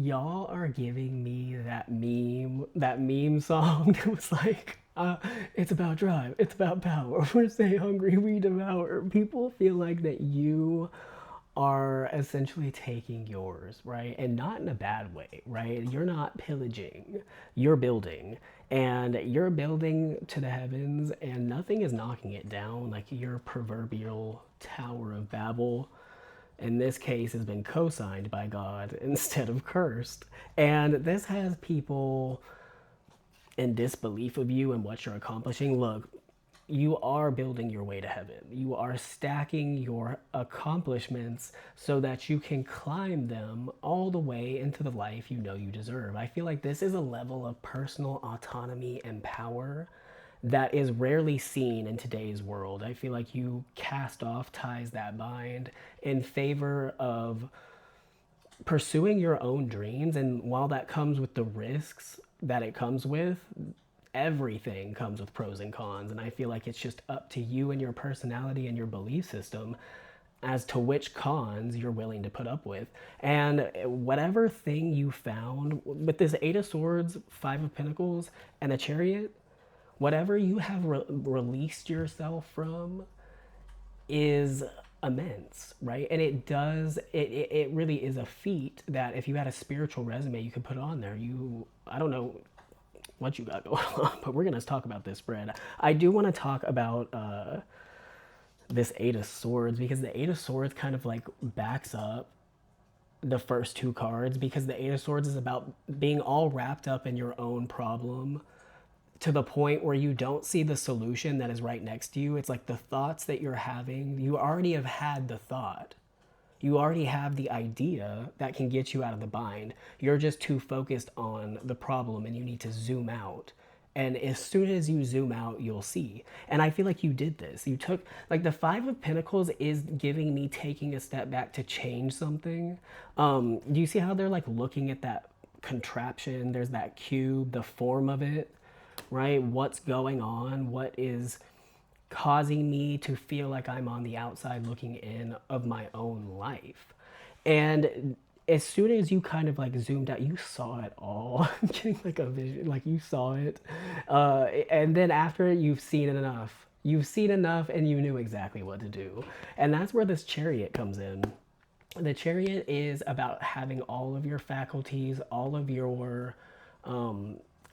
y'all are giving me that meme song that was like, it's about drive, it's about power. We're stay hungry, we devour. People feel like that you are essentially taking yours, right? And not in a bad way, right? You're not pillaging, you're building. And you're building to the heavens, and nothing is knocking it down like your proverbial Tower of Babel in this case has been co-signed by God instead of cursed. And this has people in disbelief of you and what you're accomplishing. Look, you are building your way to heaven. You are stacking your accomplishments so that you can climb them all the way into the life you know you deserve. I feel like this is a level of personal autonomy and power that is rarely seen in today's world. I feel like you cast off ties that bind in favor of pursuing your own dreams. And while that comes with the risks that it comes with, everything comes with pros and cons. And I feel like it's just up to you and your personality and your belief system as to which cons you're willing to put up with. And whatever thing you found with this Eight of Swords, Five of Pentacles, and the Chariot, whatever you have released yourself from is immense, right? And it really is a feat that if you had a spiritual resume you could put on there. I don't know what you got going on, but we're gonna talk about this spread. I do want to talk about this Eight of Swords, because the Eight of Swords kind of like backs up the first two cards, because the Eight of Swords is about being all wrapped up in your own problem to the point where you don't see the solution that is right next to you. It's like the thoughts that you're having, you already have had the thought. You already have the idea that can get you out of the bind. You're just too focused on the problem and you need to zoom out. And as soon as you zoom out, you'll see. And I feel like you did this. You took, like, the Five of Pentacles is giving me taking a step back to change something. Do you see how they're like looking at that contraption? There's that cube, the form of it, right? What's going on? What is causing me to feel like I'm on the outside looking in of my own life? And as soon as you kind of like zoomed out, you saw it all. I'm getting like a vision, like you saw it. And then after it, you've seen it enough. You've seen enough and you knew exactly what to do. And that's where this Chariot comes in. The Chariot is about having all of your faculties, all of your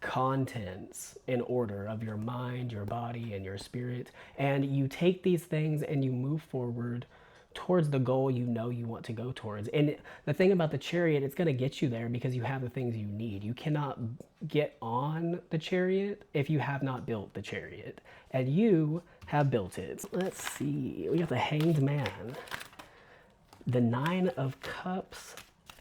contents in order of your mind, your body, and your spirit. And you take these things and you move forward towards the goal you know you want to go towards. And the thing about the Chariot, it's going to get you there because you have the things you need. You cannot get on the Chariot if you have not built the Chariot. And you have built it. Let's see. We got the Hanged Man, the Nine of Cups,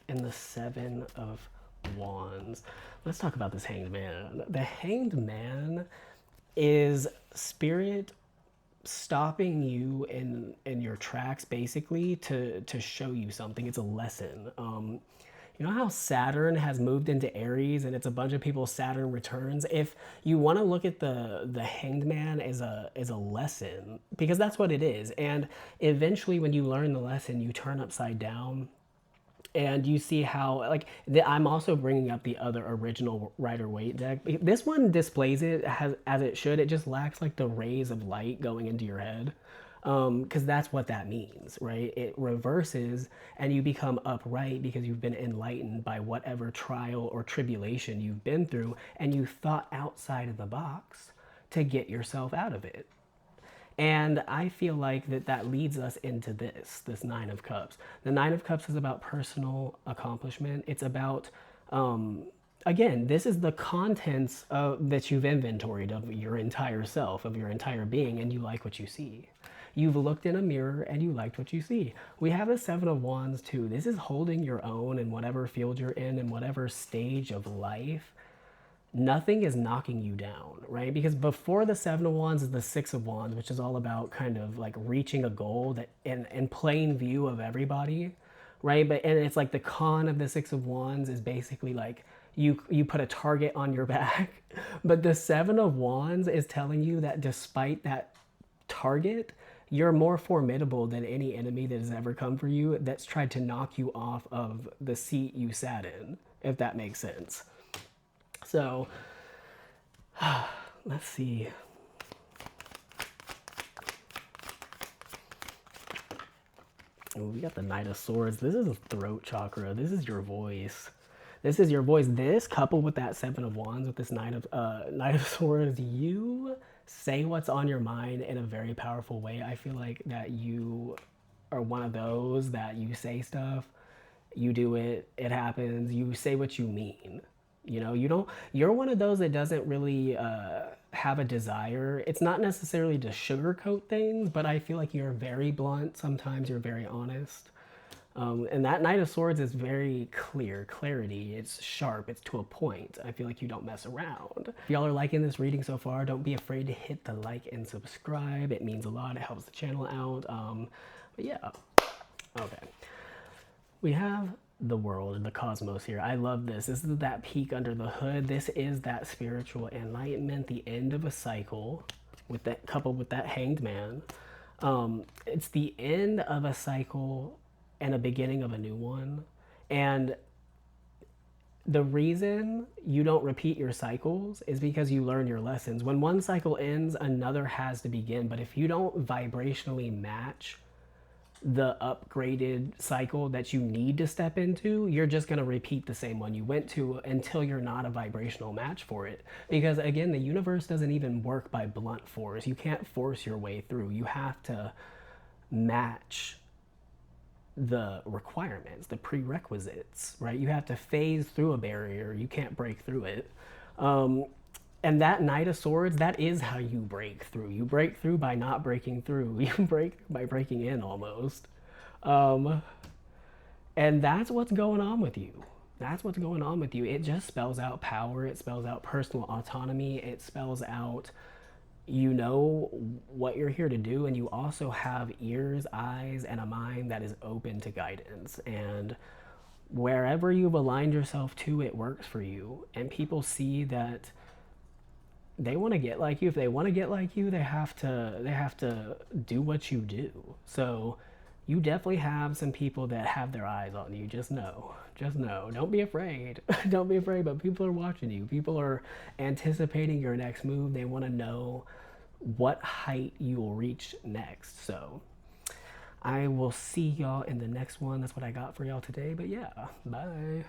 and the Seven of Wands. Let's talk about this Hanged Man. The Hanged Man is spirit stopping you in your tracks, basically to show you something. It's a lesson. You know how Saturn has moved into Aries and it's a bunch of people Saturn returns? If you want to look at the Hanged Man as a lesson, because that's what it is. And eventually when you learn the lesson, you turn upside down and you see how, like, I'm also bringing up the other original Rider Waite deck. This one displays it as it should. It just lacks like the rays of light going into your head, because that's what that means, right? It reverses and you become upright because you've been enlightened by whatever trial or tribulation you've been through, and you thought outside of the box to get yourself out of it. And I feel like that leads us into this Nine of Cups. The Nine of Cups is about personal accomplishment. It's about, again, this is the contents that you've inventoried of your entire self, of your entire being, and you like what you see. You've looked in a mirror and you liked what you see. We have the Seven of Wands too. This is holding your own in whatever field you're in whatever stage of life. Nothing is knocking you down, right? Because before the Seven of Wands is the Six of Wands, which is all about kind of like reaching a goal that in plain view of everybody, right? But and it's like the con of the Six of Wands is basically like you put a target on your back. But the Seven of Wands is telling you that despite that target, you're more formidable than any enemy that has ever come for you that's tried to knock you off of the seat you sat in. if that makes sense. So let's see. Ooh, we got the Knight of Swords. This is a throat chakra. This is your voice. This is your voice. This coupled with that Seven of Wands with this Knight of Swords, you say what's on your mind in a very powerful way. I feel like that you are one of those that you say stuff, you do it, it happens, you say what you mean. You know, you don't, you're one of those that doesn't really have a desire. It's not necessarily to sugarcoat things, but I feel like you're very blunt. Sometimes you're very honest. And that Knight of Swords is very clear, clarity. It's sharp, it's to a point. I feel like you don't mess around. If y'all are liking this reading so far, don't be afraid to hit the like and subscribe. It means a lot, it helps the channel out. But yeah, okay. We have the world and the cosmos here. I love this. This is that peek under the hood. This is that spiritual enlightenment, the end of a cycle with that coupled with that hanged man. It's the end of a cycle and a beginning of a new one. And the reason you don't repeat your cycles is because you learn your lessons. When one cycle ends, another has to begin. But if you don't vibrationally match the upgraded cycle that you need to step into, you're just going to repeat the same one you went to until you're not a vibrational match for it. Because again, the universe doesn't even work by blunt force. You can't force your way through. You have to match the requirements, the prerequisites, right? You have to phase through a barrier. You can't break through it. And that Knight of Swords, that is how you break through. You break through by not breaking through. You break by breaking in almost. And that's what's going on with you. That's what's going on with you. It just spells out power. It spells out personal autonomy. It spells out, you know what you're here to do, and you also have ears, eyes, and a mind that is open to guidance. And wherever you've aligned yourself to, it works for you. And people see that they want to get like you. If they want to get like you, they have to do what you do. So you definitely have some people that have their eyes on you. Just know. Don't be afraid. Don't be afraid, but people are watching you. People are anticipating your next move. They want to know what height you will reach next. So I will see y'all in the next one. That's what I got for y'all today. But yeah, bye.